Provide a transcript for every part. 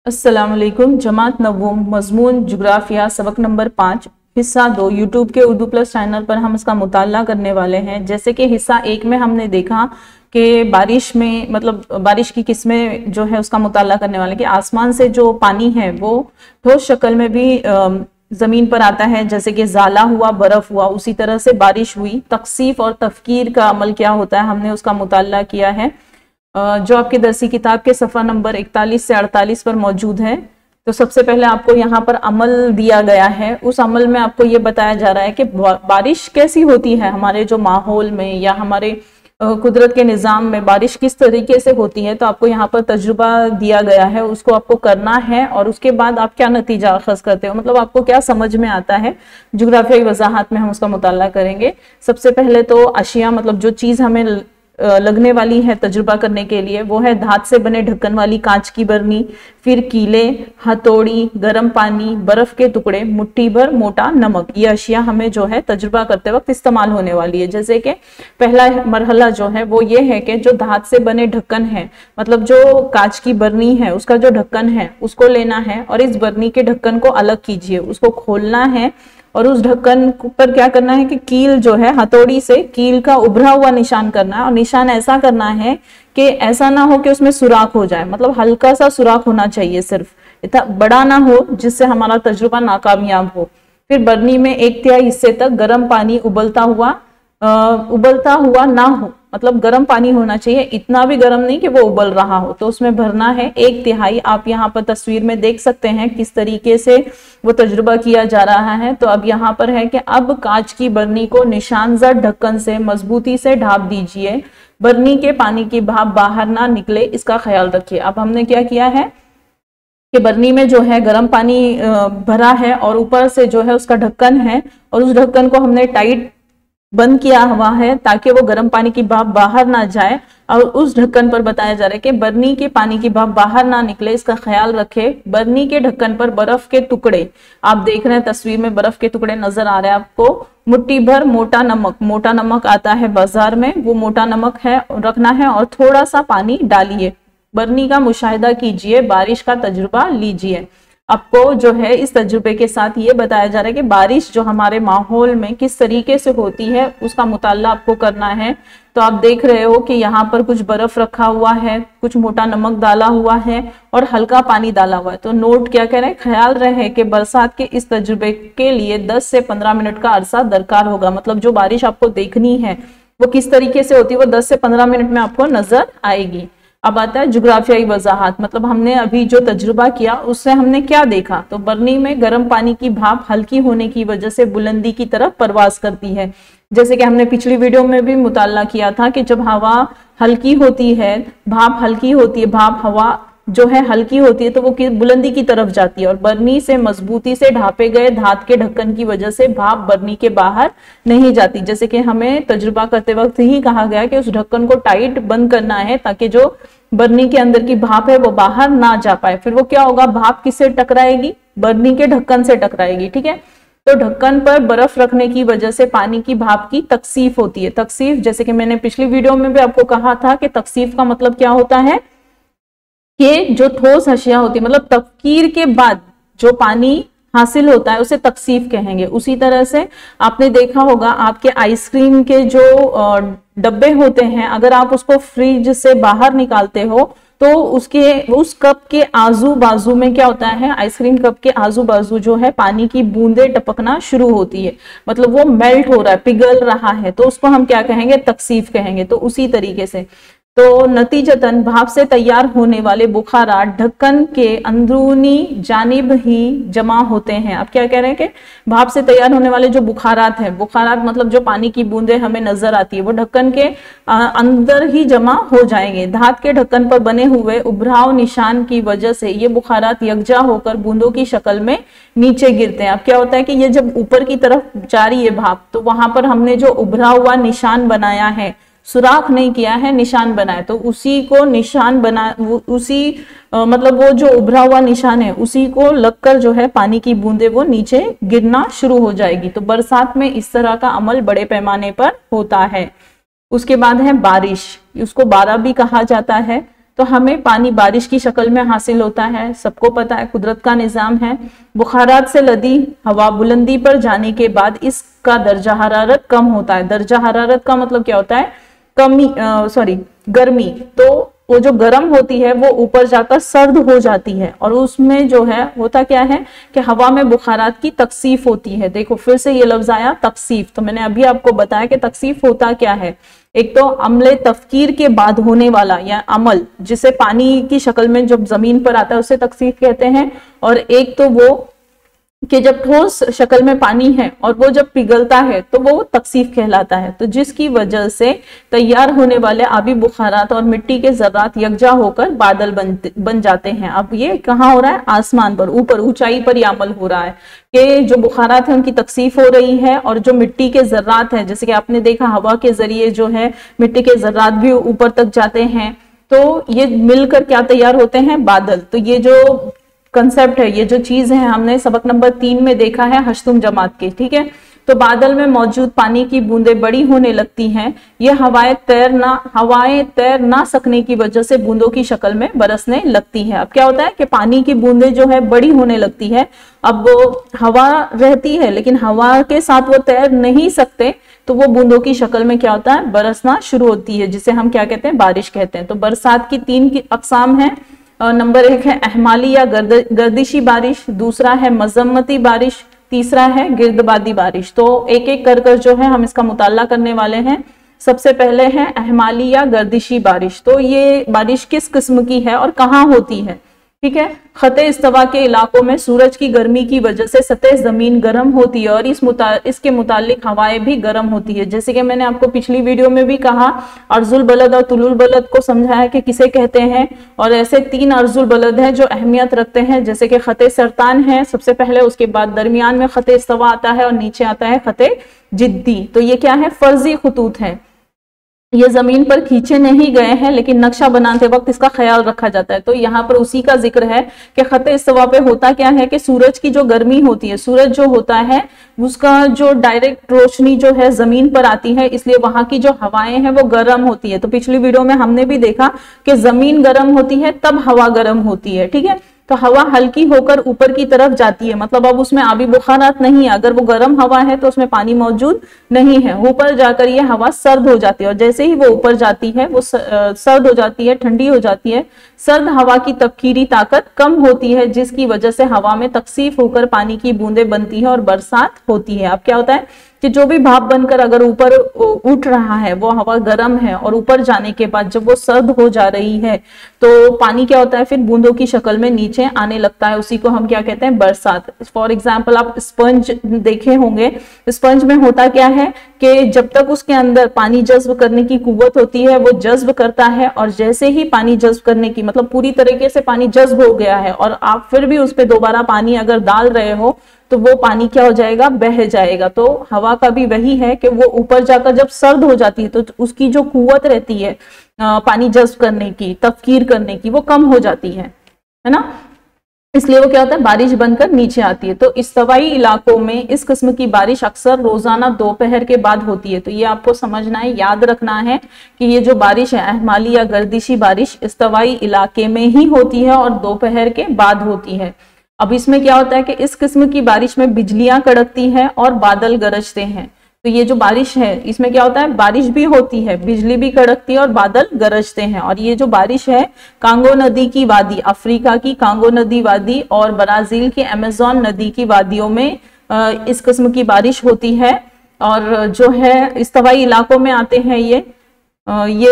अस्सलाम वालेकुम। जमात नवम मजमून जुग्राफिया सबक नंबर 5 हिस्सा 2 यूट्यूब के उर्दू प्लस चैनल पर हम इसका मुताला करने वाले हैं। जैसे कि हिस्सा 1 में हमने देखा कि बारिश में मतलब बारिश की किस्में जो है उसका मुताला करने वाले कि आसमान से जो पानी है वो ठोस शक्ल में भी जमीन पर आता है, जैसे कि जाला हुआ, बर्फ हुआ, उसी तरह से बारिश हुई। तकसीफ और तफकीर का अमल क्या होता है हमने उसका मुताला किया है, जो आपके दरसी किताब के सफ़ा नंबर 41 से 48 पर मौजूद है। तो सबसे पहले आपको यहाँ पर अमल दिया गया है। उस अमल में आपको ये बताया जा रहा है कि बारिश कैसी होती है हमारे जो माहौल में या हमारे कुदरत के निज़ाम में बारिश किस तरीके से होती है। तो आपको यहाँ पर तजुर्बा दिया गया है, उसको आपको करना है और उसके बाद आप क्या नतीजा अखज़ करते हो, मतलब आपको क्या समझ में आता है। जुग्राफियाई वजाहत में हम उसका मुताला करेंगे। सबसे पहले तो अशिया मतलब जो चीज़ हमें लगने वाली है तजुर्बा करने के लिए वो है धात से बने ढक्कन वाली कांच की बरनी, फिर कीले, हथौड़ी, गर्म पानी, बर्फ के टुकड़े, मुट्ठी भर मोटा नमक। ये अशिया हमें जो है तजुर्बा करते वक्त इस्तेमाल होने वाली है। जैसे कि पहला मरहला जो है वो ये है कि जो धात से बने ढक्कन है, मतलब जो कांच की बरनी है उसका जो ढक्कन है उसको लेना है और इस बरनी के ढक्कन को अलग कीजिए, उसको खोलना है और उस ढक्कन पर क्या करना है कि कील जो है हथौड़ी से कील का उभरा हुआ निशान करना है। और निशान ऐसा करना है कि ऐसा ना हो कि उसमें सुराख हो जाए, मतलब हल्का सा सुराख होना चाहिए, सिर्फ इतना बड़ा ना हो जिससे हमारा तजुर्बा नाकामयाब हो। फिर बरनी में 1/3 हिस्से तक गर्म पानी उबलता हुआ ना हो, मतलब गर्म पानी होना चाहिए, इतना भी गर्म नहीं कि वो उबल रहा हो, तो उसमें भरना है 1/3। आप यहाँ पर तस्वीर में देख सकते हैं किस तरीके से वो तजुर्बा किया जा रहा है। तो अब यहाँ पर है कि अब कांच की बरनी को निशानजद ढक्कन से मजबूती से ढाप दीजिए, बरनी के पानी की भाप बाहर ना निकले, इसका ख्याल रखिए। अब हमने क्या किया है कि बरनी में जो है गर्म पानी भरा है और ऊपर से जो है उसका ढक्कन है और उस ढक्कन को हमने टाइट बंद किया हुआ है ताकि वो गर्म पानी की भाप बाहर ना जाए। और उस ढक्कन पर बताया जा रहा है कि बरनी के पानी की भाप बाहर ना निकले, इसका ख्याल रखे। बरनी के ढक्कन पर बर्फ के टुकड़े, आप देख रहे हैं तस्वीर में बर्फ के टुकड़े नजर आ रहे हैं आपको। मुट्ठी भर मोटा नमक, मोटा नमक आता है बाजार में, वो मोटा नमक है रखना है और थोड़ा सा पानी डालिए। बरनी का मुशाहिदा कीजिए, बारिश का तजुर्बा लीजिए। आपको जो है इस तजुर्बे के साथ ये बताया जा रहा है कि बारिश जो हमारे माहौल में किस तरीके से होती है उसका मुताला आपको करना है। तो आप देख रहे हो कि यहाँ पर कुछ बर्फ रखा हुआ है, कुछ मोटा नमक डाला हुआ है और हल्का पानी डाला हुआ है। तो नोट क्या कह रहे हैं, ख्याल रहे कि बरसात के इस तजुर्बे के लिए 10 से 15 मिनट का अरसा दरकार होगा, मतलब जो बारिश आपको देखनी है वो किस तरीके से होती है वो 10 से 15 मिनट में आपको नजर आएगी। अब आता है जुग्राफियाई वजाहत, मतलब हमने अभी जो तजुर्बा किया उससे हमने क्या देखा। तो बरनी में गर्म पानी की भाप हल्की होने की वजह से बुलंदी की तरफ परवास करती है। जैसे कि हमने पिछली वीडियो में भी मुताला किया था कि जब हवा हल्की होती है, भाप हल्की होती है, भाप हवा जो है हल्की होती है तो वो बुलंदी की तरफ जाती है और बरनी से मजबूती से ढापे गए धात के ढक्कन की वजह से भाप बरनी के बाहर नहीं जाती। जैसे कि हमें तजुर्बा करते वक्त ही कहा गया कि उस ढक्कन को टाइट बंद करना है ताकि जो बरनी के अंदर की भाप है वो बाहर ना जा पाए। फिर वो क्या होगा, भाप किससे टकराएगी, बरनी के ढक्कन से टकराएगी। ठीक है, तो ढक्कन पर बर्फ रखने की वजह से पानी की भाप की तकसीफ होती है। तकसीफ, जैसे कि मैंने पिछली वीडियो में भी आपको कहा था कि तकसीफ का मतलब क्या होता है कि जो ठोस अशिया होती है, मतलब तफकीर के बाद जो पानी हासिल होता है उसे तकसीफ कहेंगे। उसी तरह से आपने देखा होगा आपके आइसक्रीम के जो डब्बे होते हैं, अगर आप उसको फ्रिज से बाहर निकालते हो तो उस कप के आजू बाजू में क्या होता है, आइसक्रीम कप के आजू बाजू जो है पानी की बूंदें टपकना शुरू होती है, मतलब वो मेल्ट हो रहा है, पिघल रहा है, तो उसको हम क्या कहेंगे, तकसीफ कहेंगे। तो उसी तरीके से तो नतीजतन भाप से तैयार होने वाले बुखारात ढक्कन के अंदरूनी जानिब ही जमा होते हैं। अब क्या कह रहे हैं कि भाप से तैयार होने वाले जो बुखारात हैं, बुखारात मतलब जो पानी की बूंदें हमें नजर आती है वो ढक्कन के अंदर ही जमा हो जाएंगे। धात के ढक्कन पर बने हुए उभराव निशान की वजह से ये बुखारात यकजा होकर बूंदों की शक्ल में नीचे गिरते हैं। अब क्या होता है कि ये जब ऊपर की तरफ जा रही है भाप, तो वहां पर हमने जो उभरा हुआ निशान बनाया है, सुराख नहीं किया है, निशान बनाए, तो उसी को निशान बना मतलब वो जो उभरा हुआ निशान है उसी को लगकर जो है पानी की बूंदे वो नीचे गिरना शुरू हो जाएगी। तो बरसात में इस तरह का अमल बड़े पैमाने पर होता है। उसके बाद है बारिश, उसको बारा भी कहा जाता है। तो तो हमें पानी बारिश की शक्ल में हासिल होता है, सबको पता है, कुदरत का निजाम है। बुखारात से लदी हवा बुलंदी पर जाने के बाद इसका दर्जा हरारत कम होता है। दर्जा हरारत का मतलब क्या होता है? गर्मी। तो वो जो गर्म होती है वो ऊपर जाकर सर्द हो जाती है, और उसमें जो है होता क्या है कि हवा में बुखारात की तकसीफ होती है। देखो फिर से ये लफ्ज आया तकसीफ, तो मैंने अभी आपको बताया कि तकसीफ होता क्या है। एक तो अम्ले तफकीर के बाद होने वाला या अमल, जिसे पानी की शक्ल में जब जमीन पर आता है उसे तकसीफ कहते हैं, और एक तो वो कि जब ठोस शक्ल में पानी है और वो जब पिघलता है तो वो तकसीफ कहलाता है। तो जिसकी वजह से तैयार होने वाले आबी बुखारात और मिट्टी के जर्रात यकजा होकर बादल बन जाते हैं। अब ये कहाँ हो रहा है? आसमान पर, ऊपर ऊंचाई पर यह अमल हो रहा है कि जो बुखारात है उनकी तकसीफ हो रही है, और जो मिट्टी के जर्रात है, जैसे कि आपने देखा हवा के जरिए जो है मिट्टी के जर्रात भी ऊपर तक जाते हैं, तो ये मिलकर क्या तैयार होते हैं? बादल। तो ये जो कंसेप्ट है, ये जो चीज है, हमने सबक नंबर 3 में देखा है हश्तुम जमात के, ठीक है। तो बादल में मौजूद पानी की बूंदें बड़ी होने लगती हैं। ये हवाएं तैर ना सकने की वजह से बूंदों की शक्ल में बरसने लगती है। अब क्या होता है कि पानी की बूंदें जो है बड़ी होने लगती है। अब वो हवा रहती है लेकिन हवा के साथ वो तैर नहीं सकते, तो वो बूंदों की शक्ल में क्या होता है? बरसना शुरू होती है, जिसे हम क्या कहते हैं? बारिश कहते हैं। तो बरसात की 3 अकसाम है। नंबर 1 है अहमाली या गर्दिशी बारिश, दूसरा है मजम्मती बारिश, तीसरा है गिर्दबादी बारिश। तो एक एक कर जो है हम इसका मुताला करने वाले हैं। सबसे पहले है अहमाली या गर्दिशी बारिश। तो ये बारिश किस किस्म की है और कहाँ होती है? ठीक है, खते इस्तवा के इलाकों में सूरज की गर्मी की वजह से सतह जमीन गर्म होती है और इसके मुतालिक हवाएं भी गर्म होती है। जैसे कि मैंने आपको पिछली वीडियो में भी कहा, अर्जुल बलद और तुलुल बलद को समझाया कि किसे कहते हैं, और ऐसे 3 अर्जुल बलद हैं जो अहमियत रखते हैं, जैसे कि खते सरतान है सबसे पहले, उसके बाद दरमियान में खते इस्तवा आता है और नीचे आता है खते जिद्दी। तो ये क्या है? फर्जी खतूत है, ये जमीन पर खींचे नहीं गए हैं लेकिन नक्शा बनाते वक्त इसका ख्याल रखा जाता है। तो यहाँ पर उसी का जिक्र है कि खत्ते इस्तिवा पे होता क्या है कि सूरज की जो गर्मी होती है, सूरज जो होता है उसका जो डायरेक्ट रोशनी जो है जमीन पर आती है, इसलिए वहां की जो हवाएं हैं वो गर्म होती है। तो पिछली वीडियो में हमने भी देखा कि जमीन गर्म होती है तब हवा गर्म होती है, ठीक है। तो हवा हल्की होकर ऊपर की तरफ जाती है, मतलब अब उसमें आबी बुखारात नहीं है। अगर वो गर्म हवा है तो उसमें पानी मौजूद नहीं है। ऊपर जाकर ये हवा सर्द हो जाती है, और जैसे ही वो ऊपर जाती है वो सर्द हो जाती है, ठंडी हो जाती है। सर्द हवा की तबखीरी ताकत कम होती है, जिसकी वजह से हवा में तकसीफ होकर पानी की बूंदें बनती है और बरसात होती है। अब क्या होता है कि जो भी भाप बनकर अगर ऊपर उठ रहा है वो हवा गर्म है, और ऊपर जाने के बाद जब वो सर्द हो जा रही है तो पानी क्या होता है? फिर बूंदों की शक्ल में नीचे आने लगता है। उसी को हम क्या कहते हैं? बरसात। फॉर एग्जाम्पल आप स्पंज देखे होंगे, स्पंज में होता क्या है कि जब तक उसके अंदर पानी जज्ब करने की कुव्वत होती है वो जज्ब करता है, और जैसे ही पानी जज्ब करने की मतलब पूरी तरीके से पानी जज्ब हो गया है और आप फिर भी उस पर दोबारा पानी अगर डाल रहे हो तो वो पानी क्या हो जाएगा? बह जाएगा। तो हवा का भी वही है कि वो ऊपर जाकर जब सर्द हो जाती है तो उसकी जो कुव्वत रहती है पानी जज्ब करने की, तफकीर करने की, वो कम हो जाती है ना। इसलिए वो क्या होता है? बारिश बनकर नीचे आती है। तो इस्तवाई इलाकों में इस किस्म की बारिश अक्सर रोजाना दोपहर के बाद होती है। तो ये आपको समझना है, याद रखना है कि ये जो बारिश है अहमाली या गर्दिशी बारिश इस्तवाई इलाके में ही होती है और दोपहर के बाद होती है। अब इसमें क्या होता है कि इस किस्म की बारिश में बिजलियां कड़कती हैं और बादल गरजते हैं। तो ये जो बारिश है इसमें क्या होता है? बारिश भी होती है, बिजली भी कड़कती है और बादल गरजते हैं। और ये जो बारिश है कांगो नदी की वादी, अफ्रीका की कांगो नदी वादी और ब्राजील की अमेज़न नदी की वादियों में इस किस्म की बारिश होती है। और जो है इस्तवाई इलाकों में आते हैं ये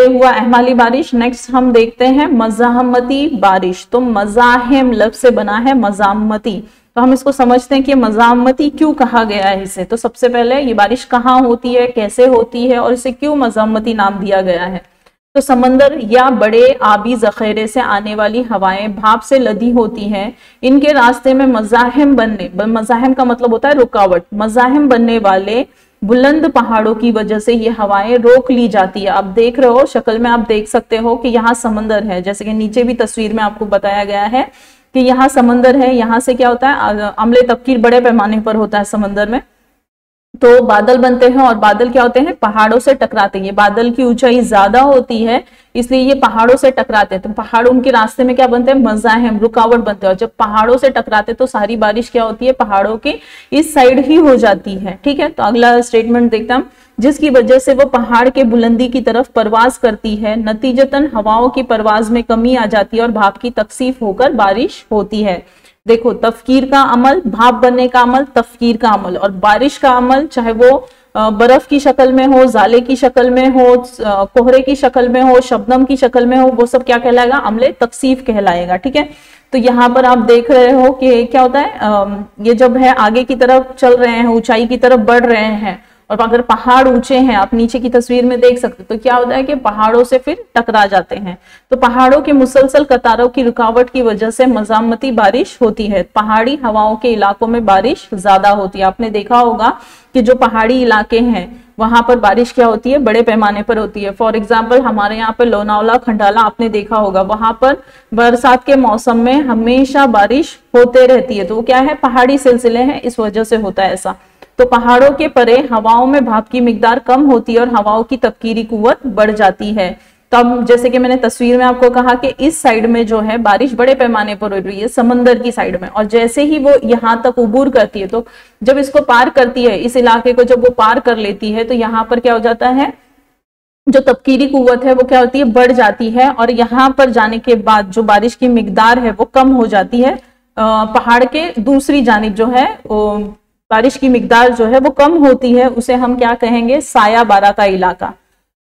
हुआ अहमाली बारिश। नेक्स्ट हम देखते हैं मज़ाहमती बारिश। तो मज़ाहिम लफ्ज़ से बना है मज़ामती। तो हम इसको समझते हैं कि मज़ामती क्यों कहा गया है इसे। तो सबसे पहले ये बारिश कहाँ होती है, कैसे होती है और इसे क्यों मज़ामती नाम दिया गया है। तो समंदर या बड़े आबी जखेरे से आने वाली हवाएं भाप से लदी होती हैं। इनके रास्ते में मज़ाहिम का मतलब होता है रुकावट। मज़ाहिम बनने वाले बुलंद पहाड़ों की वजह से ये हवाएं रोक ली जाती है। आप देख रहे हो शक्ल में, आप देख सकते हो कि यहाँ समंदर है, जैसे कि नीचे भी तस्वीर में आपको बताया गया है कि यहाँ समंदर है। यहाँ से क्या होता है? अम्ले तबकीर बड़े पैमाने पर होता है समंदर में। तो बादल बनते हैं और बादल क्या होते हैं, पहाड़ों से टकराते हैं। ये बादल की ऊंचाई ज्यादा होती है इसलिए ये पहाड़ों से टकराते हैं, तो पहाड़ उनके रास्ते में क्या बनते हैं, मज़ाहिम, रुकावट बनते हैं। और जब पहाड़ों से टकराते तो सारी बारिश क्या होती है, पहाड़ों के इस साइड ही हो जाती है। ठीक है, तो अगला स्टेटमेंट देखते हैं, जिसकी वजह से वो पहाड़ के बुलंदी की तरफ परवाज करती है, नतीजतन हवाओं की परवाज में कमी आ जाती है और भाप की तकसीफ होकर बारिश होती है। देखो, तफकीर का अमल, भाप बनने का अमल, तफकीर का अमल, और बारिश का अमल चाहे वो बर्फ की शक्ल में हो, जाले की शक्ल में हो, कोहरे की शक्ल में हो, शबनम की शक्ल में हो, वो सब क्या कहलाएगा, अमले तकसीफ कहलाएगा। ठीक है, तो यहाँ पर आप देख रहे हो कि क्या होता है, ये जब है आगे की तरफ चल रहे हैं, ऊंचाई की तरफ बढ़ रहे हैं, और अगर पहाड़ ऊंचे हैं, आप नीचे की तस्वीर में देख सकते तो क्या होता है कि पहाड़ों से फिर टकरा जाते हैं। तो पहाड़ों की मुसलसल कतारों की रुकावट की वजह से मज़ामती बारिश होती है। पहाड़ी हवाओं के इलाकों में बारिश ज्यादा होती है। आपने देखा होगा कि जो पहाड़ी इलाके हैं वहां पर बारिश क्या होती है, बड़े पैमाने पर होती है। फॉर एग्जाम्पल हमारे यहाँ पर लोनावला, खंडाला आपने देखा होगा, वहां पर बरसात के मौसम में हमेशा बारिश होते रहती है। तो वो क्या है, पहाड़ी सिलसिले हैं, इस वजह से होता है ऐसा। तो पहाड़ों के परे हवाओं में भाप की मिकदार कम होती है और हवाओं की तबकीरी कुव्वत बढ़ जाती है। तब जैसे कि मैंने तस्वीर में आपको कहा कि इस साइड में जो है बारिश बड़े पैमाने पर हो रही है, समंदर की साइड में, और जैसे ही वो यहाँ तक उबूर करती है, तो जब इसको पार करती है, इस इलाके को जब वो पार कर लेती है, तो यहाँ पर क्या हो जाता है, जो तबकीरी कुव्वत है वो क्या होती है, बढ़ जाती है, और यहाँ पर जाने के बाद जो बारिश की मिकदार है वो कम हो जाती है। पहाड़ के दूसरी जानिब जो है बारिश की मिकदार जो है वो कम होती है, उसे हम क्या कहेंगे, साया बारा का इलाका।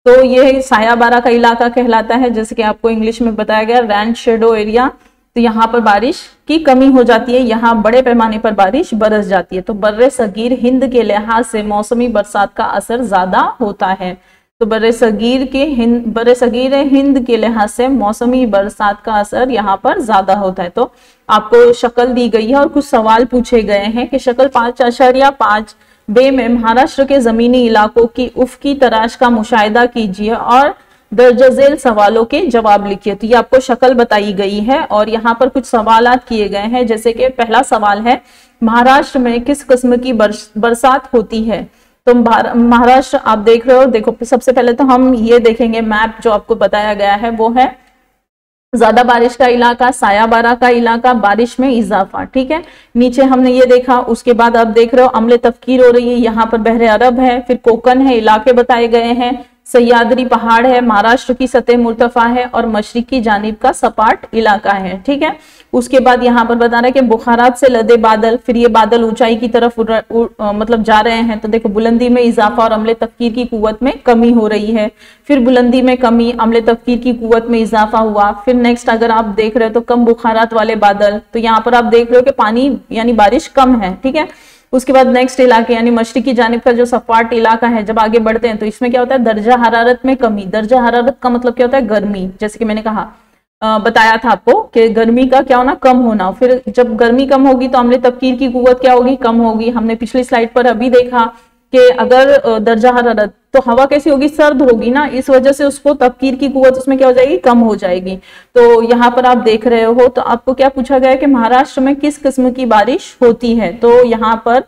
तो ये साया बारा का इलाका कहलाता है, जैसे कि आपको इंग्लिश में बताया गया, रैन शेडो एरिया। तो यहाँ पर बारिश की कमी हो जाती है, यहाँ बड़े पैमाने पर बारिश बरस जाती है। तो बर्रे सगीर हिंद के लिहाज से मौसमी बरसात का असर ज्यादा होता है। तो बर्रे सगीर हिंद के लिहाज से मौसमी बरसात का असर यहाँ पर ज्यादा होता है। तो आपको शक्ल दी गई है और कुछ सवाल पूछे गए हैं कि शक्ल 5.5 बे में महाराष्ट्र के जमीनी इलाकों की उफ़क़ी तराश का मुशाहिदा कीजिए और दर्जझेल सवालों के जवाब लिखिए। तो ये आपको शक्ल बताई गई है और यहाँ पर कुछ सवालात किए गए हैं। जैसे कि पहला सवाल है, महाराष्ट्र में किस किस्म की बरसात होती है। तो महाराष्ट्र आप देख रहे हो, देखो सबसे पहले तो हम ये देखेंगे मैप जो आपको बताया गया है, वो है ज्यादा बारिश का इलाका, साया बारा का इलाका, बारिश में इजाफा। ठीक है, नीचे हमने ये देखा, उसके बाद आप देख रहे हो अम्ले तफकीर हो रही है, यहाँ पर बहरे अरब है, फिर कोकन है, इलाके बताए गए हैं, सह्याद्री पहाड़ है, महाराष्ट्र की सतह मुर्तफा है और मशरिकी जानिब का सपाट इलाका है। ठीक है, उसके बाद यहाँ पर बता रहा है कि बुखारात से लदे बादल, फिर ये बादल ऊंचाई की तरफ मतलब जा रहे हैं। तो देखो बुलंदी में इजाफा और अम्ले तफकीर की कुव्वत में कमी हो रही है, फिर बुलंदी में कमी, अम्ले तफकीर की कुव्वत में इजाफा हुआ। फिर नेक्स्ट अगर आप देख रहे हो तो कम बुखारात वाले बादल, तो यहाँ पर आप देख रहे हो कि पानी यानी बारिश कम है। ठीक है, उसके बाद नेक्स्ट इलाके यानी मशरिकी जानिब का जो सपाट इलाका है, जब आगे बढ़ते हैं तो इसमें क्या होता है, दर्जा हरारत में कमी। दर्जा हरारत का मतलब क्या होता है, गर्मी। जैसे कि मैंने कहा बताया था आपको कि गर्मी का क्या होना, कम होना। फिर जब गर्मी कम होगी तो अम्ले तफकीर की कुव्वत क्या होगी, कम होगी। हमने पिछली स्लाइड पर अभी देखा कि अगर दर्जा हरारत, तो हवा कैसी होगी, सर्द होगी ना, इस वजह से उसको तफकीर की कुव्वत उसमें क्या हो जाएगी, कम हो जाएगी। तो यहाँ पर आप देख रहे हो, तो आपको क्या पूछा गया है कि महाराष्ट्र में किस किस्म की बारिश होती है। तो यहाँ पर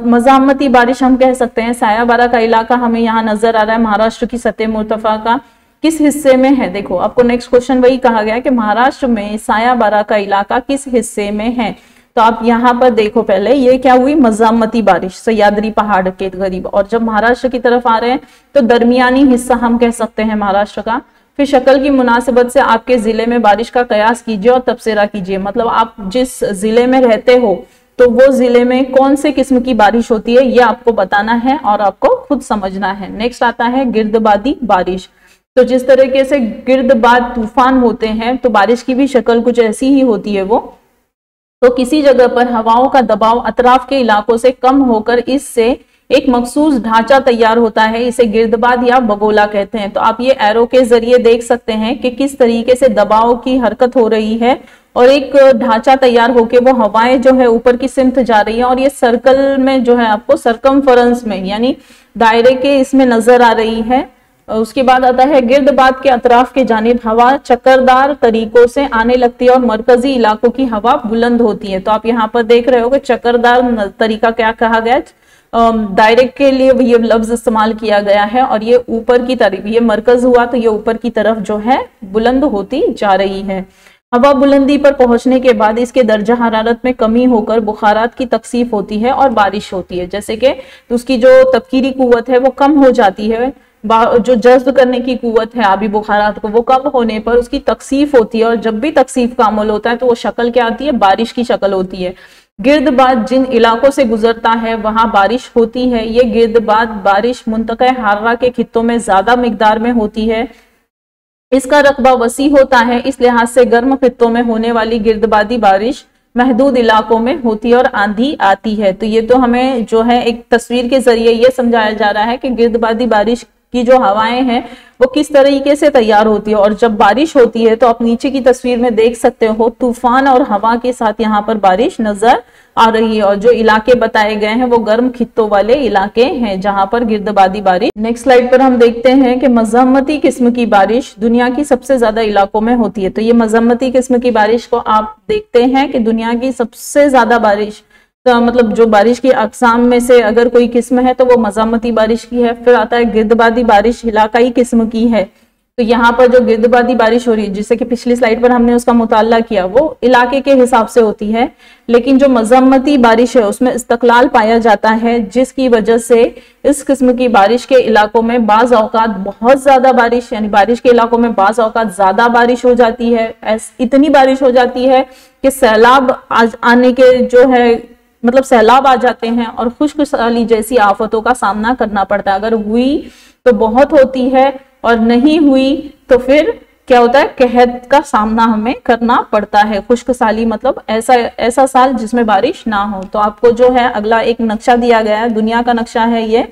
मज़ामती बारिश हम कह सकते हैं। साया बारा का इलाका हमें यहाँ नजर आ रहा है, महाराष्ट्र की सतह मुर्तफा का किस हिस्से में है। देखो आपको नेक्स्ट क्वेश्चन वही कहा गया है कि महाराष्ट्र में साया बारा का इलाका किस हिस्से में है। तो आप यहाँ पर देखो, पहले ये क्या हुई, मज़ामती बारिश सह्याद्री पहाड़ के करीब, और जब महाराष्ट्र की तरफ आ रहे हैं तो दरमियानी हिस्सा हम कह सकते हैं महाराष्ट्र का। फिर शक्ल की मुनासिबत से आपके जिले में बारिश का कयास कीजिए और तबसरा कीजिए, मतलब आप जिस जिले में रहते हो तो वो जिले में कौन से किस्म की बारिश होती है ये आपको बताना है और आपको खुद समझना है। नेक्स्ट आता है गिर्दबादी बारिश। तो जिस तरीके से गिर्दबाद तूफान होते हैं तो बारिश की भी शक्ल कुछ ऐसी ही होती है वो। तो किसी जगह पर हवाओं का दबाव अतराफ के इलाकों से कम होकर इससे एक मखसूस ढांचा तैयार होता है, इसे गिर्दबाद या बगोला कहते हैं। तो आप ये एरो के जरिए देख सकते हैं कि किस तरीके से दबाव की हरकत हो रही है और एक ढांचा तैयार होके वो हवाएं जो है ऊपर की सिमत जा रही है, और ये सर्कल में जो है आपको सरकमफेरेंस में यानी दायरे के इसमें नजर आ रही है। उसके बाद आता है गिर्दबाद के अतराफ के जानिब हवा चक्करदार तरीकों से आने लगती है और मरकजी इलाकों की हवा बुलंद होती है। तो आप यहाँ पर देख रहे हो कि चक्करदार तरीका क्या कहा गया, डायरेक्ट के लिए ये लफ्ज इस्तेमाल किया गया है, और ये ऊपर की तरफ, ये मरकज हुआ तो ये ऊपर की तरफ जो है बुलंद होती जा रही है। हवा बुलंदी पर पहुंचने के बाद इसके दर्जा हरारत में कमी होकर बुखारात की तकसीफ होती है और बारिश होती है। जैसे कि तो उसकी जो तबकीरी कुव्वत है वो कम हो जाती है, जो जज्ब करने की कुव्वत है आबी बुखारात को, वो कम होने पर उसकी तकसीफ होती है, और जब भी तकसीफ का अमल होता है तो वो शक्ल क्या आती है, बारिश की शक्ल होती है। गिर्दबाद जिन इलाकों से गुजरता है वहां बारिश होती है। ये गिर्दबाद बारिश मुंतक़ा हार्रा के खित्तों में ज्यादा मिकदार में होती है। इसका रकबा वसी होता है, इस लिहाज से गर्म खित्तों में होने वाली गिर्दबादी बारिश महदूद इलाकों में होती है और आंधी आती है। तो ये तो हमें जो है एक तस्वीर के जरिए ये समझाया जा रहा है कि गिर्दबादी बारिश की जो हवाएं हैं वो किस तरीके से तैयार होती है। और जब बारिश होती है तो आप नीचे की तस्वीर में देख सकते हो तूफान और हवा के साथ यहाँ पर बारिश नजर आ रही है, और जो इलाके बताए गए हैं वो गर्म खित्तों वाले इलाके हैं जहां पर गिर्दबादी बारिश। नेक्स्ट स्लाइड पर हम देखते हैं कि मजम्मती किस्म की बारिश दुनिया की सबसे ज्यादा इलाकों में होती है। तो ये मजम्मती किस्म की बारिश को आप देखते हैं कि दुनिया की सबसे ज्यादा बारिश, तो मतलब जो बारिश की अकसाम में से अगर कोई किस्म है तो वो मज़ामती बारिश की है। फिर आता है गिर्दबादी बारिश, इलाकाई किस्म की है। तो यहाँ पर जो गिर्दबादी बारिश हो रही है, जिससे कि पिछली स्लाइड पर हमने उसका मुताला किया, वो इलाके के हिसाब से होती है। लेकिन जो मज़ामती बारिश है उसमें इस्तक़लाल पाया जाता है, जिसकी वजह से इस किस्म की बारिश के इलाकों में बाज़ औक़ात बहुत ज्यादा बारिश, यानी बारिश के इलाकों में बाज़ औक़ात ज्यादा बारिश हो जाती है। इतनी बारिश हो जाती है कि सैलाब आने के जो है, मतलब सैलाब आ जाते हैं और खुश्क साली जैसी आफतों का सामना करना पड़ता है। अगर हुई तो बहुत होती है, और नहीं हुई तो फिर क्या होता है, कहत का सामना हमें करना पड़ता है। खुश्क साली मतलब ऐसा साल जिसमें बारिश ना हो। तो आपको जो है अगला एक नक्शा दिया गया है, दुनिया का नक्शा है ये।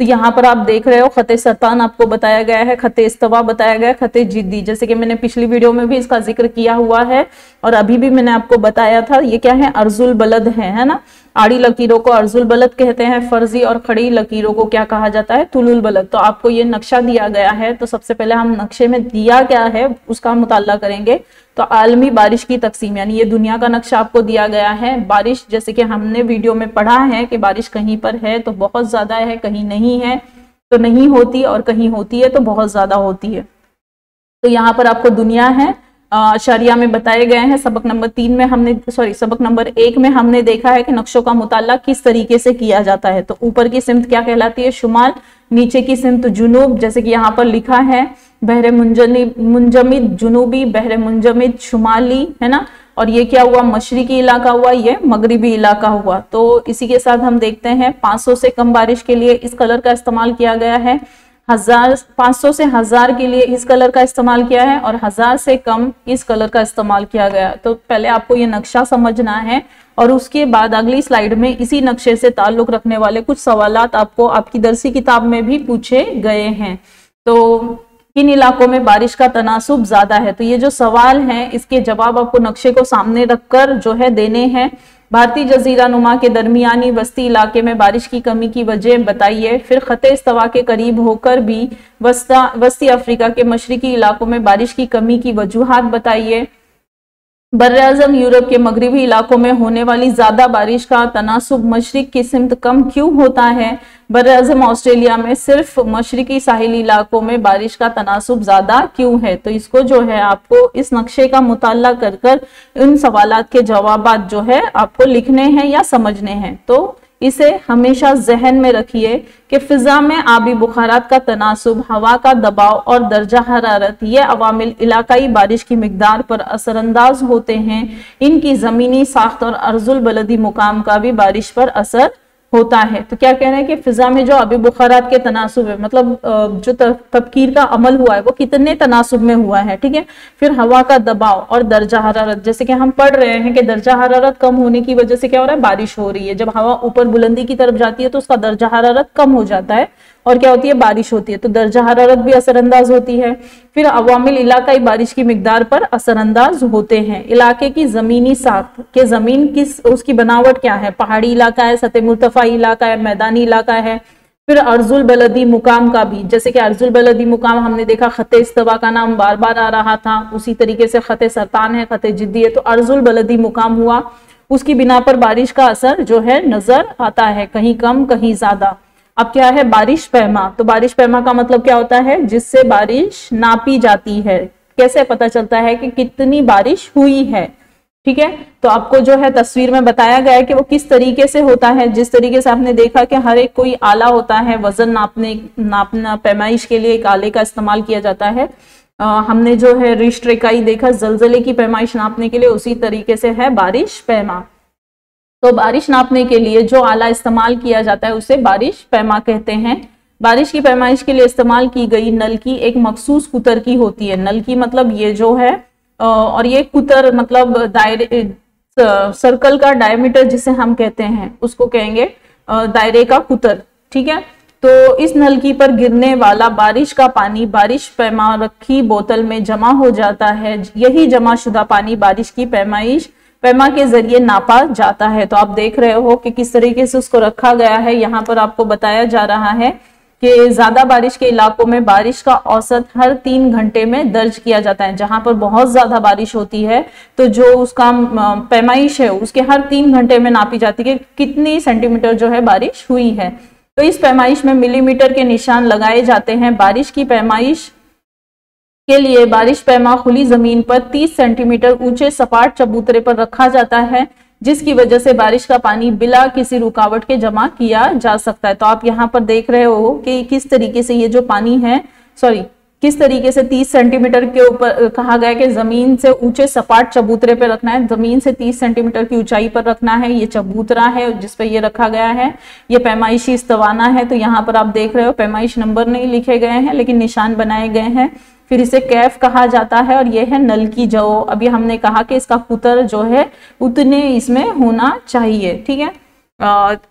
तो यहाँ पर आप देख रहे हो खते सरतान आपको बताया गया है, खते इस्तवा बताया गया है, खते जिद्दी, जैसे कि मैंने पिछली वीडियो में भी इसका जिक्र किया हुआ है और अभी भी मैंने आपको बताया था। ये क्या है, अर्जुल बलद है ना। आड़ी लकीरों को अर्जुल बलद कहते हैं, फर्जी और खड़ी लकीरों को क्या कहा जाता है, तुलुल बलद। तो आपको ये नक्शा दिया गया है, तो सबसे पहले हम नक्शे में दिया क्या है उसका मुताला करेंगे। तो आलमी बारिश की तकसीम, यानी ये दुनिया का नक्शा आपको दिया गया है। बारिश जैसे कि हमने वीडियो में पढ़ा है कि बारिश कहीं पर है तो बहुत ज्यादा है, कहीं नहीं है तो नहीं होती, और कहीं होती है तो बहुत ज्यादा होती है। तो यहाँ पर आपको दुनिया है शरिया में बताए गए हैं। सबक नंबर 3 में हमने सबक नंबर 1 में हमने देखा है कि नक्शों का मुताला किस तरीके से किया जाता है। तो ऊपर की सिमत क्या कहलाती है, शुमाल, नीचे की सिमत जुनूब, जैसे कि यहाँ पर लिखा है बहरे मुंजमिद जुनूबी, बहरे मुंजमिद शुमाली, है ना। और ये क्या हुआ, मशरिकी इलाका हुआ, ये मगरिबी इलाका हुआ। तो इसी के साथ हम देखते हैं 500 से कम बारिश के लिए इस कलर का इस्तेमाल किया गया है, 500 से 1000 के लिए इस कलर का इस्तेमाल किया है, और 1000 से कम इस कलर का इस्तेमाल किया गया। तो पहले आपको ये नक्शा समझना है, और उसके बाद अगली स्लाइड में इसी नक्शे से ताल्लुक रखने वाले कुछ सवालात आपको आपकी दरसी किताब में भी पूछे गए हैं। तो किन इलाकों में बारिश का तनासुब ज्यादा है, तो ये जो सवाल हैं इसके जवाब आपको नक्शे को सामने रखकर जो है देने हैं। भारतीय जजीरा नुमा के दरमियानी वस्ती इलाके में बारिश की कमी की वजह बताइए। फिर खते इस्तवा के करीब होकर भी वस्ती अफ्रीका के मशरिकी इलाकों में बारिश की कमी की वजूहात बताइए। बर्र-ए-आज़म यूरोप के मगरिबी इलाकों में होने वाली ज्यादा बारिश का तनासुब मशरिक की सिमत कम क्यों होता है। बर्र-ए-आज़म ऑस्ट्रेलिया में सिर्फ मशरिकी साहिली इलाकों में बारिश का तनासुब ज्यादा क्यों है। तो इसको जो है आपको इस नक्शे का मुताला कर कर इन सवालात के जवाबात जो है आपको लिखने हैं या समझने हैं। तो इसे हमेशा जहन में रखिए कि फिजा में आबी बुखारात का तनासुब, हवा का दबाव और दर्जा हरारत, ये अवामिल इलाकाई बारिश की मिकदार पर असरअंदाज होते हैं। इनकी जमीनी साख्त और अर्जुल बलदी मुकाम का भी बारिश पर असर होता है। तो क्या कह रहे हैं कि फिजा में जो आबी बुखारात के तनासुब है, मतलब जो तबकीर का अमल हुआ है वो कितने तनासुब में हुआ है, ठीक है। फिर हवा का दबाव और दर्जा हरारत, जैसे कि हम पढ़ रहे हैं कि दर्जा हरारत कम होने की वजह से क्या हो रहा है, बारिश हो रही है। जब हवा ऊपर बुलंदी की तरफ जाती है तो उसका दर्जा हरारत कम हो जाता है और क्या होती है, बारिश होती है। तो दर्जा हरारत भी असरअंदाज होती है। फिर अवामिल इलाकाई बारिश की मिकदार पर असरअंदाज होते हैं। इलाके की जमीनी साख्त के जमीन किस उसकी बनावट क्या है, पहाड़ी इलाका है, सतह मुर्तफा इलाका है, मैदानी इलाका है। फिर अर्जुल बलदी मुकाम का भी, जैसे कि अर्जुल बलदी मुकाम हमने देखा खते इस्तवा का नाम बार बार आ रहा था, उसी तरीके से खते सरतान है, खते जिद्दी है। तो अर्जुल बलदी मुकाम हुआ उसकी बिना पर बारिश का असर जो है नजर आता है, कहीं कम कहीं ज्यादा। अब क्या है बारिश पैमा, तो बारिश पैमा का मतलब क्या होता है, जिससे बारिश नापी जाती है। कैसे पता चलता है कि कितनी बारिश हुई है, ठीक है। तो आपको जो है तस्वीर में बताया गया है कि वो किस तरीके से होता है। जिस तरीके से आपने देखा कि हर एक कोई आला होता है, वजन नापना पैमाइश के लिए एक आले का इस्तेमाल किया जाता है। हमने जो है रिश्टर इकाई देखा जलजले की पैमाइश नापने के लिए, उसी तरीके से है बारिश पैमा। तो बारिश नापने के लिए जो आला इस्तेमाल किया जाता है उसे बारिश पैमा कहते हैं। बारिश की पैमाइश के लिए इस्तेमाल की गई नल की एक मखसूस कुतर की होती है। नल की मतलब ये जो है, और ये कुतर मतलब दायरे सर्कल का डायमीटर जिसे हम कहते हैं उसको कहेंगे दायरे का कुतर, ठीक है। तो इस नलकी पर गिरने वाला बारिश का पानी बारिश पैमा रखी बोतल में जमा हो जाता है। यही जमा शुदा पानी बारिश की पैमाइश पैमा के जरिए नापा जाता है। तो आप देख रहे हो कि किस तरीके से उसको रखा गया है। यहाँ पर आपको बताया जा रहा है कि ज्यादा बारिश के इलाकों में बारिश का औसत हर 3 घंटे में दर्ज किया जाता है। जहां पर बहुत ज्यादा बारिश होती है तो जो उसका पैमाइश है उसके हर 3 घंटे में नापी जाती है कि कितनी सेंटीमीटर जो है बारिश हुई है। तो इस पैमाइश में मिलीमीटर के निशान लगाए जाते हैं। बारिश की पैमाइश के लिए बारिश पैमा खुली जमीन पर 30 सेंटीमीटर ऊंचे सपाट चबूतरे पर रखा जाता है, जिसकी वजह से बारिश का पानी बिना किसी रुकावट के जमा किया जा सकता है। तो आप यहाँ पर देख रहे हो कि किस तरीके से ये जो पानी है, किस तरीके से 30 सेंटीमीटर के ऊपर कहा गया कि जमीन से ऊंचे सपाट चबूतरे पे रखना है। जमीन से 30 सेंटीमीटर की ऊंचाई पर रखना है। ये चबूतरा है जिसपे ये रखा गया है। ये पैमाइशी इस्तवाना है। तो यहाँ पर आप देख रहे हो पैमाइश नंबर नहीं लिखे गए हैं लेकिन निशान बनाए गए हैं। फिर इसे कैफ कहा जाता है और ये है नल की जौ। अभी हमने कहा कि इसका कुतर जो है उतने इसमें होना चाहिए, ठीक है।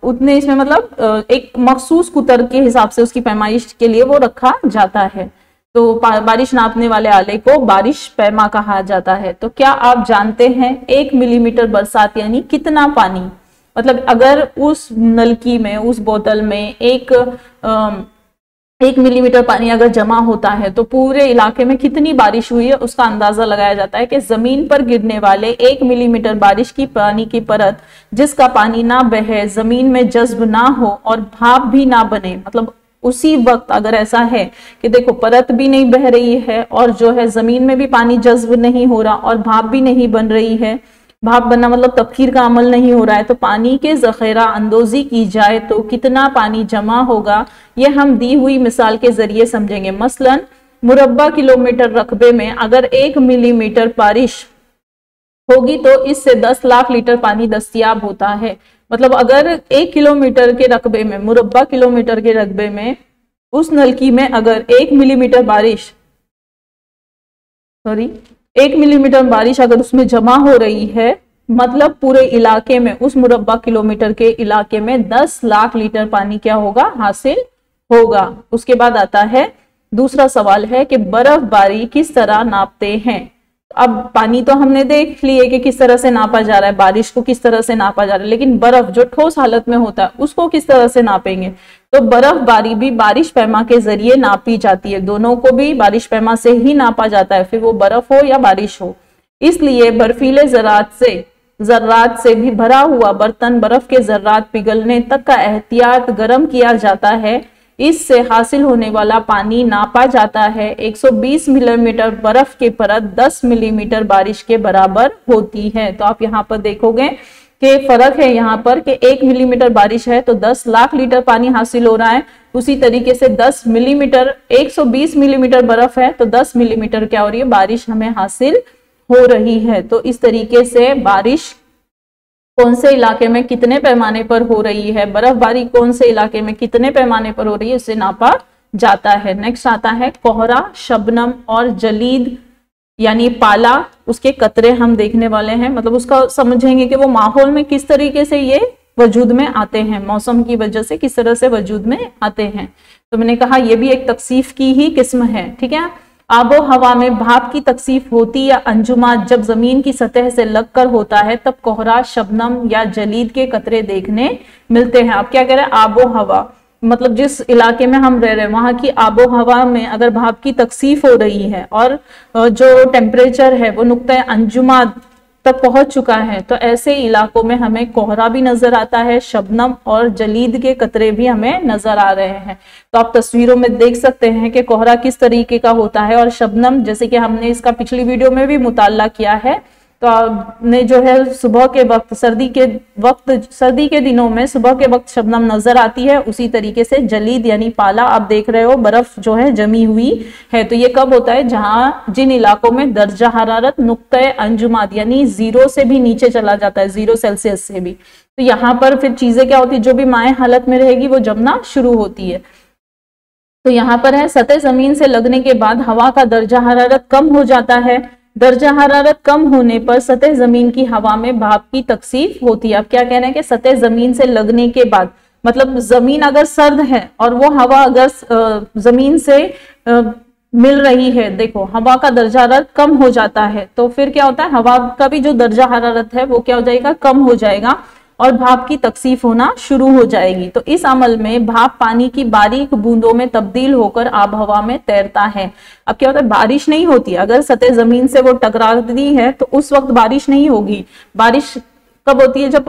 उतने इसमें मतलब एक मखसूस कुतर के हिसाब से उसकी पैमाइश के लिए वो रखा जाता है। तो बारिश नापने वाले आले को बारिश पैमा कहा जाता है। तो क्या आप जानते हैं 1 मिलीमीटर बरसात यानी कितना पानी, मतलब अगर उस नलकी में उस बोतल में 1 मिलीमीटर पानी अगर जमा होता है तो पूरे इलाके में कितनी बारिश हुई है उसका अंदाजा लगाया जाता है कि जमीन पर गिरने वाले 1 मिलीमीटर बारिश की पानी की परत जिसका पानी ना बहे, जमीन में जज्ब ना हो और भाप भी ना बने, मतलब उसी वक्त अगर ऐसा है कि देखो परत भी नहीं बह रही है और जो है जमीन में भी पानी जज्ब नहीं हो रहा और भाप भी नहीं बन रही है, भाप बनना मतलब तबखीर का अमल नहीं हो रहा है, तो पानी के जखेरा अंदोजी की जाए तो कितना पानी जमा होगा ये हम दी हुई मिसाल के जरिए समझेंगे। मसलन मुरब्बा किलोमीटर रकबे में अगर 1 मिलीमीटर बारिश होगी तो इससे 10 लाख लीटर पानी दस्तयाब होता है। मतलब अगर 1 किलोमीटर के रकबे में, मुरब्बा किलोमीटर के रकबे में उस नलकी में अगर 1 मिलीमीटर बारिश 1 मिलीमीटर बारिश अगर उसमें जमा हो रही है, मतलब पूरे इलाके में उस मुरब्बा किलोमीटर के इलाके में 10 लाख लीटर पानी क्या होगा, हासिल होगा। उसके बाद आता है दूसरा सवाल है कि बर्फबारी किस तरह नापते हैं। अब पानी तो हमने देख लिए कि किस तरह से नापा जा रहा है, बारिश को किस तरह से नापा जा रहा है, लेकिन बर्फ जो ठोस हालत में होता है उसको किस तरह से नापेंगे। तो बर्फबारी भी बारिश पैमा के जरिए नापी जाती है। दोनों को भी बारिश पैमा से ही नापा जाता है, फिर वो बर्फ हो या बारिश हो। इसलिए बर्फीले जर्रात से भी भरा हुआ बर्तन बर्फ के जर्रात पिघलने तक का एहतियात गर्म किया जाता है। इससे हासिल होने वाला पानी नापा जाता है। 120 मिलीमीटर बर्फ की परत 10 मिलीमीटर बारिश के बराबर होती है। तो आप यहाँ पर देखोगे कि फर्क है यहाँ पर कि 1 मिलीमीटर बारिश है तो 10 लाख लीटर पानी हासिल हो रहा है। उसी तरीके से 10 मिलीमीटर 120 मिलीमीटर बर्फ है तो 10 मिलीमीटर क्या हो रही है, बारिश हमें हासिल हो रही है। तो इस तरीके से बारिश कौन से इलाके में कितने पैमाने पर हो रही है, बर्फबारी कौन से इलाके में कितने पैमाने पर हो रही है, उसे नापा जाता है। नेक्स्ट आता है कोहरा, शबनम और जलीद यानी पाला, उसके कतरे हम देखने वाले हैं। मतलब उसका समझेंगे कि वो माहौल में किस तरीके से ये वजूद में आते हैं, मौसम की वजह से किस तरह से वजूद में आते हैं। तो मैंने कहा ये भी एक तकसीफ की ही किस्म है, ठीक है। आबो हवा में भाप की तकसीफ होती या अंजुमा जब जमीन की सतह से लगकर होता है तब कोहरा, शबनम या जलीद के कतरे देखने मिलते हैं। आप क्या कह रहे हैं, आबो हवा मतलब जिस इलाके में हम रह रहे हैं वहां की आबो हवा में अगर भाप की तकसीफ हो रही है और जो टेम्परेचर है वो नुक्ता अंजुमा तक पहुंच चुका है, तो ऐसे इलाकों में हमें कोहरा भी नजर आता है, शबनम और जलीद के कतरे भी हमें नजर आ रहे हैं। तो आप तस्वीरों में देख सकते हैं कि कोहरा किस तरीके का होता है और शबनम, जैसे कि हमने इसका पिछली वीडियो में भी मुताल्ला किया है। तो आपने जो है सुबह के वक्त, सर्दी के दिनों में सुबह के वक्त शबनम नजर आती है, उसी तरीके से जलीद यानी पाला आप देख रहे हो, बर्फ जो है जमी हुई है। तो ये कब होता है? जहां जिन इलाकों में दर्जा हरारत नुक्ते अंजुमात यानी 0 से भी नीचे चला जाता है, 0 सेल्सियस से भी, तो यहाँ पर फिर चीजें क्या होती है, जो भी माए हालत में रहेगी वो जमना शुरू होती है। तो यहाँ पर है सतह जमीन से लगने के बाद हवा का दर्जा हरारत कम हो जाता है। दर्जा हरारत कम होने पर सतह जमीन की हवा में भाप की तकसीफ होती है। अब क्या कहना है कि सतह जमीन से लगने के बाद, मतलब जमीन अगर सर्द है और वो हवा अगर जमीन से मिल रही है, देखो हवा का दर्जा हरारत कम हो जाता है, तो फिर क्या होता है, हवा का भी जो दर्जा हरारत है वो क्या हो जाएगा, कम हो जाएगा और भाप की तकसीफ होना शुरू हो जाएगी। तो इस अमल में भाप पानी की बारीक बूंदों में तब्दील होकर आब हवा में तैरता है। अब क्या होता है, बारिश नहीं होती, अगर सतह जमीन से वो टकराती है तो उस वक्त बारिश नहीं होगी। बारिश कब होती है? जब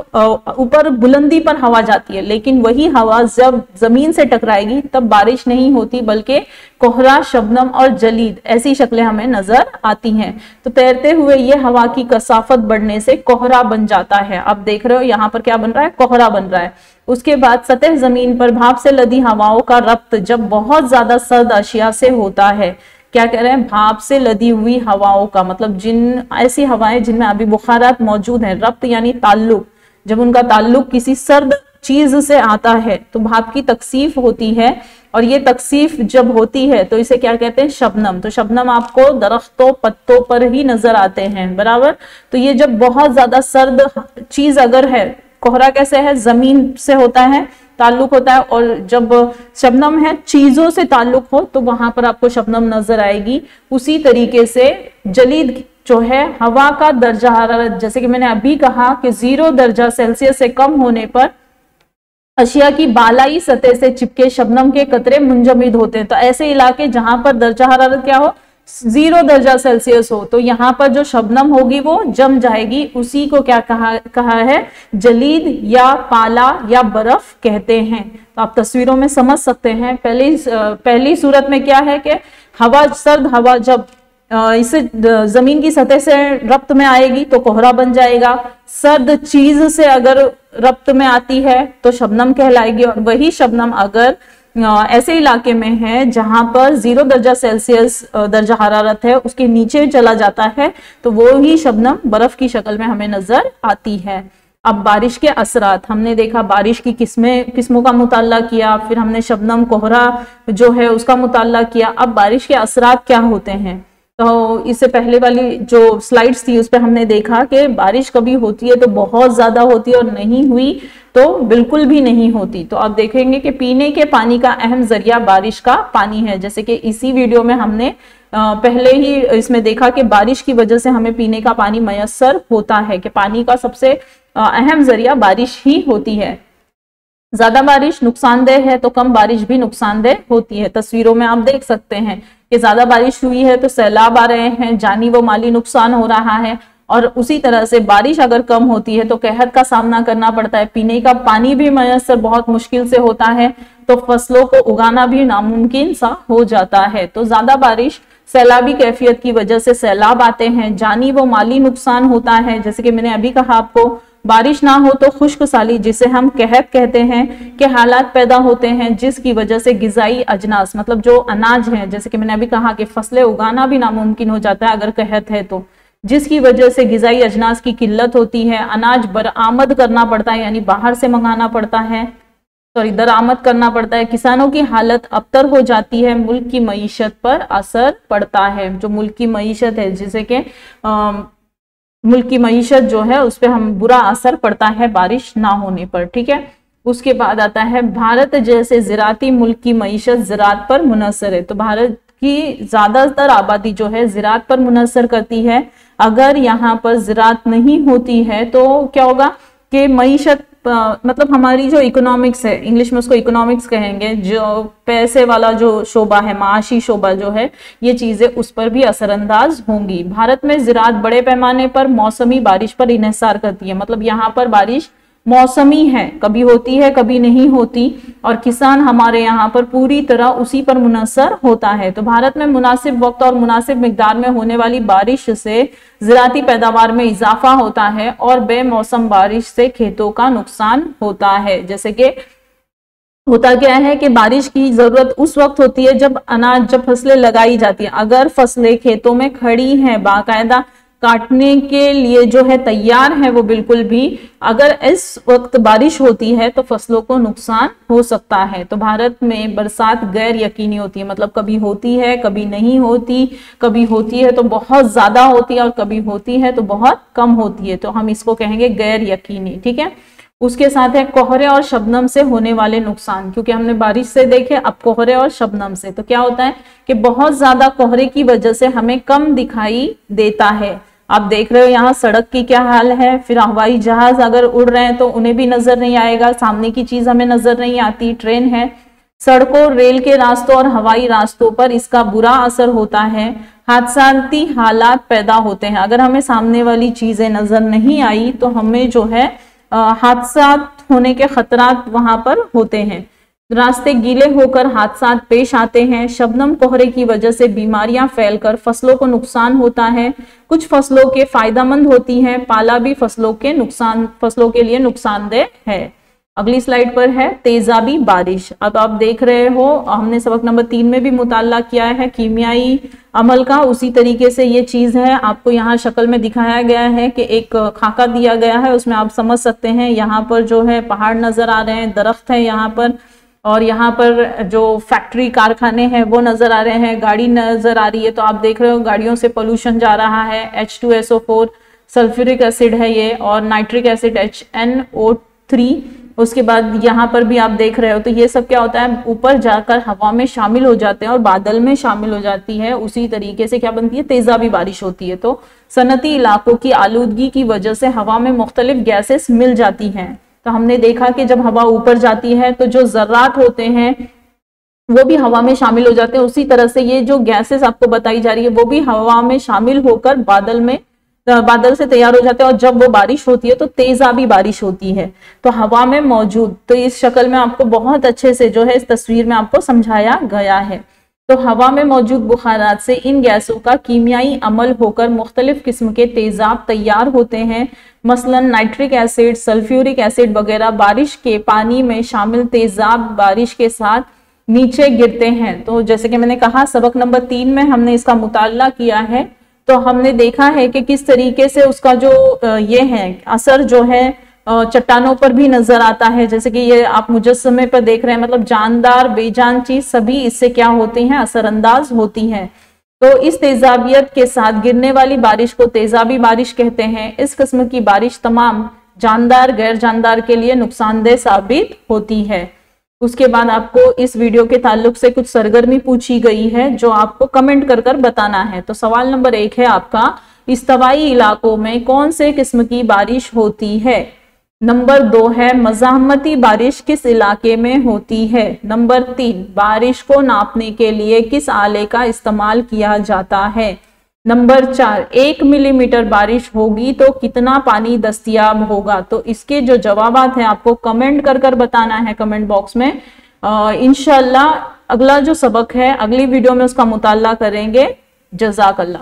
ऊपर बुलंदी पर हवा जाती है, लेकिन वही हवा जब जमीन से टकराएगी तब बारिश नहीं होती, बल्कि कोहरा, शबनम और जलीद ऐसी शक्लें हमें नजर आती हैं। तो तैरते हुए ये हवा की कसाफत बढ़ने से कोहरा बन जाता है। अब देख रहे हो यहाँ पर क्या बन रहा है, कोहरा बन रहा है। उसके बाद सतह जमीन पर भाप से लदी हवाओं का रब्त जब बहुत ज्यादा सर्द अशिया से होता है, क्या कह रहे हैं, भाप से लदी हुई हवाओं का मतलब जिन ऐसी हवाएं जिनमें अभी बुखारात मौजूद हैं, रब्त यानी ताल्लुक, जब उनका ताल्लुक किसी सर्द चीज से आता है तो भाप की तकसीफ होती है। और ये तकसीफ जब होती है तो इसे क्या कहते हैं, शबनम। तो शबनम आपको दरख्तों पत्तों पर ही नजर आते हैं, बराबर। तो ये जब बहुत ज्यादा सर्द चीज अगर है, कोहरा कैसे है, जमीन से होता है, ताल्लुक होता है, और जब शबनम है चीजों से ताल्लुक हो तो वहां पर आपको शबनम नजर आएगी। उसी तरीके से जलीद जो है हवा का दर्जा हरारत, जैसे कि मैंने अभी कहा कि 0 दर्जा सेल्सियस से कम होने पर अशिया की बालाई सतह से चिपके शबनम के कतरे मुंजमद होते हैं। तो ऐसे इलाके जहां पर दर्जा हरारत क्या हो, 0 दर्जा सेल्सियस हो, तो यहाँ पर जो शबनम होगी वो जम जाएगी। उसी को क्या कहा है, जलीद या पाला या बर्फ कहते हैं। तो आप तस्वीरों में समझ सकते हैं। पहली सूरत में क्या है कि हवा, सर्द हवा जब इसे जमीन की सतह से रब्त में आएगी तो कोहरा बन जाएगा। सर्द चीज से अगर रब्त में आती है तो शबनम कहलाएगी, और वही शबनम अगर ऐसे इलाके में है जहां पर 0 दर्जा सेल्सियस दर्जा हरारत है, उसके नीचे चला जाता है तो वो ही शबनम बर्फ की शक्ल में हमें नजर आती है। अब बारिश के असरात हमने देखा, बारिश की किस्मों का मुताल्ला किया, फिर हमने शबनम, कोहरा जो है उसका मुताल्ला किया। अब बारिश के असरात क्या होते हैं, तो इससे पहले वाली जो स्लाइड्स थी उस पर हमने देखा कि बारिश कभी होती है तो बहुत ज्यादा होती है और नहीं हुई तो बिल्कुल भी नहीं होती। तो आप देखेंगे कि पीने के पानी का अहम जरिया बारिश का पानी है। जैसे कि इसी वीडियो में हमने पहले ही इसमें देखा कि बारिश की वजह से हमें पीने का पानी मयस्सर होता है, कि पानी का सबसे अहम जरिया बारिश ही होती है। ज्यादा बारिश नुकसानदेह है तो कम बारिश भी नुकसानदेह होती है। तस्वीरों में आप देख सकते हैं कि ज्यादा बारिश हुई है तो सैलाब आ रहे हैं, जानी व माली नुकसान हो रहा है। और उसी तरह से बारिश अगर कम होती है तो कहर का सामना करना पड़ता है, पीने का पानी भी मयस्सर बहुत मुश्किल से होता है, तो फसलों को उगाना भी नामुमकिन सा हो जाता है। तो ज्यादा बारिश सैलाबी कैफियत की वजह से सैलाब आते हैं, जानी व माली नुकसान होता है। जैसे कि मैंने अभी कहा आपको, बारिश ना हो तो खुश्क साली जिसे हम कहत कहते हैं के हालात पैदा होते हैं, जिसकी वजह से गिजाई अजनास मतलब जो अनाज है, जैसे कि मैंने अभी कहा कि फसलें उगाना भी नामुमकिन हो जाता है अगर कहत है तो, जिसकी वजह से गिजाई अजनास की किल्लत होती है। अनाज बरामद करना पड़ता है यानी बाहर से मंगाना पड़ता है, दरामद करना पड़ता है। किसानों की हालत अबतर हो जाती है, मुल्क की मईशत पर असर पड़ता है। जो मुल्क की मईशत है, जैसे कि मुल्क की मईशत जो है उस पर हम बुरा असर पड़ता है बारिश ना होने पर, ठीक है। उसके बाद आता है भारत जैसे ज़राती मुल्क की मईशत ज़रात पर मुनसर है। तो भारत की ज्यादातर आबादी जो है ज़रात पर मुनसर करती है। अगर यहाँ पर ज़रात नहीं होती है तो क्या होगा कि मईशत मतलब हमारी जो इकोनॉमिक्स है, इंग्लिश में उसको इकोनॉमिक्स कहेंगे, जो पैसे वाला जो शोबा है, माशी शोबा जो है, ये चीजें उस पर भी असरअंदाज होंगी। भारत में ज़राअत बड़े पैमाने पर मौसमी बारिश पर इन्हिसार करती है, मतलब यहाँ पर बारिश मौसमी है, कभी होती है कभी नहीं होती, और किसान हमारे यहाँ पर पूरी तरह उसी पर मुनहसर होता है। तो भारत में मुनासिब वक्त और मुनासिब मिकदार में होने वाली बारिश से ज़राअती पैदावार में इजाफा होता है और बेमौसम बारिश से खेतों का नुकसान होता है। जैसे कि होता क्या है कि बारिश की जरूरत उस वक्त होती है जब फसलें लगाई जाती है। अगर फसलें खेतों में खड़ी हैं, बाकायदा काटने के लिए जो है तैयार है वो बिल्कुल भी, अगर इस वक्त बारिश होती है तो फसलों को नुकसान हो सकता है। तो भारत में बरसात गैर यकीनी होती है, मतलब कभी होती है कभी नहीं होती, कभी होती है तो बहुत ज्यादा होती है और कभी होती है तो बहुत कम होती है, तो हम इसको कहेंगे गैर यकीनी। ठीक है, उसके साथ है कोहरे और शबनम से होने वाले नुकसान, क्योंकि हमने बारिश से देखे, अब कोहरे और शबनम से। तो क्या होता है कि बहुत ज्यादा कोहरे की वजह से हमें कम दिखाई देता है। आप देख रहे हो यहाँ सड़क की क्या हाल है, फिर हवाई जहाज अगर उड़ रहे हैं तो उन्हें भी नजर नहीं आएगा, सामने की चीज हमें नजर नहीं आती, ट्रेन है, सड़कों, रेल के रास्तों और हवाई रास्तों पर इसका बुरा असर होता है। हादसाती हालात पैदा होते हैं, अगर हमें सामने वाली चीजें नजर नहीं आई तो हमें जो है हादसा होने के खतरात वहां पर होते हैं। रास्ते गीले होकर हादसा पेश आते हैं। शबनम कोहरे की वजह से बीमारियां फैलकर फसलों को नुकसान होता है। कुछ फसलों के फायदेमंद होती हैं, पाला भी फसलों के लिए नुकसानदेह है। अगली स्लाइड पर है तेजाबी बारिश। अब आप देख रहे हो, हमने सबक नंबर 3 में भी मुताला किया है कीमियाई अमल का, उसी तरीके से ये चीज है। आपको यहाँ शक्ल में दिखाया गया है कि एक खाका दिया गया है, उसमें आप समझ सकते हैं यहाँ पर जो है पहाड़ नजर आ रहे हैं, दरख्त है यहाँ पर, और यहाँ पर जो फैक्ट्री कारखाने हैं वो नजर आ रहे हैं, गाड़ी नजर आ रही है। तो आप देख रहे हो गाड़ियों से पोल्यूशन जा रहा है, H2SO4 सल्फ्यूरिक एसिड है ये, और नाइट्रिक एसिड HNO3। उसके बाद यहाँ पर भी आप देख रहे हो, तो ये सब क्या होता है, ऊपर जाकर हवा में शामिल हो जाते हैं और बादल में शामिल हो जाती है। उसी तरीके से क्या बनती है, तेजाबी बारिश होती है। तो सनती इलाकों की आलूदगी की वजह से हवा में मुख्तलिफ गैसेस मिल जाती हैं। तो हमने देखा कि जब हवा ऊपर जाती है तो जो ज़र्रात होते हैं वो भी हवा में शामिल हो जाते हैं। उसी तरह से ये जो गैसेस आपको बताई जा रही है वो भी हवा में शामिल होकर बादल से तैयार हो जाते हैं, और जब वो बारिश होती है तो तेजाबी बारिश होती है। तो हवा में मौजूद, तो इस शक्ल में आपको बहुत अच्छे से जो है इस तस्वीर में आपको समझाया गया है। तो हवा में मौजूद बुखारात से इन गैसों का कीमियाई अमल होकर मुख्तलिफ किस्म के तेजाब तैयार होते हैं, मसलन नाइट्रिक एसिड, सल्फ्यूरिक एसिड वगैरह। बारिश के पानी में शामिल तेजाब बारिश के साथ नीचे गिरते हैं। तो जैसे कि मैंने कहा सबक नंबर 3 में हमने इसका मुताला किया है, तो हमने देखा है कि किस तरीके से उसका जो ये है असर जो है चट्टानों पर भी नजर आता है। जैसे कि ये आप मुजस्समे पर देख रहे हैं, मतलब जानदार बेजान चीज सभी इससे क्या होती हैं, असरअंदाज होती हैं। तो इस तेजाबियत के साथ गिरने वाली बारिश को तेजाबी बारिश कहते हैं। इस किस्म की बारिश तमाम जानदार गैर जानदार के लिए नुकसानदेह साबित होती है। उसके बाद आपको इस वीडियो के ताल्लुक से कुछ सरगर्मी पूछी गई है जो आपको कमेंट कर कर बताना है। तो सवाल नंबर 1 है आपका, इस्तवाई इलाकों में कौन से किस्म की बारिश होती है। नंबर 2 है मज़ाहमती बारिश किस इलाके में होती है। नंबर 3 बारिश को नापने के लिए किस आले का इस्तेमाल किया जाता है। नंबर 4 1 मिलीमीटर बारिश होगी तो कितना पानी दस्तयाब होगा। तो इसके जो जवाबात हैं आपको कमेंट कर कर बताना है कमेंट बॉक्स में। इंशाल्लाह अगला जो सबक है अगली वीडियो में उसका मुताला करेंगे। जज़ाकल्लाह।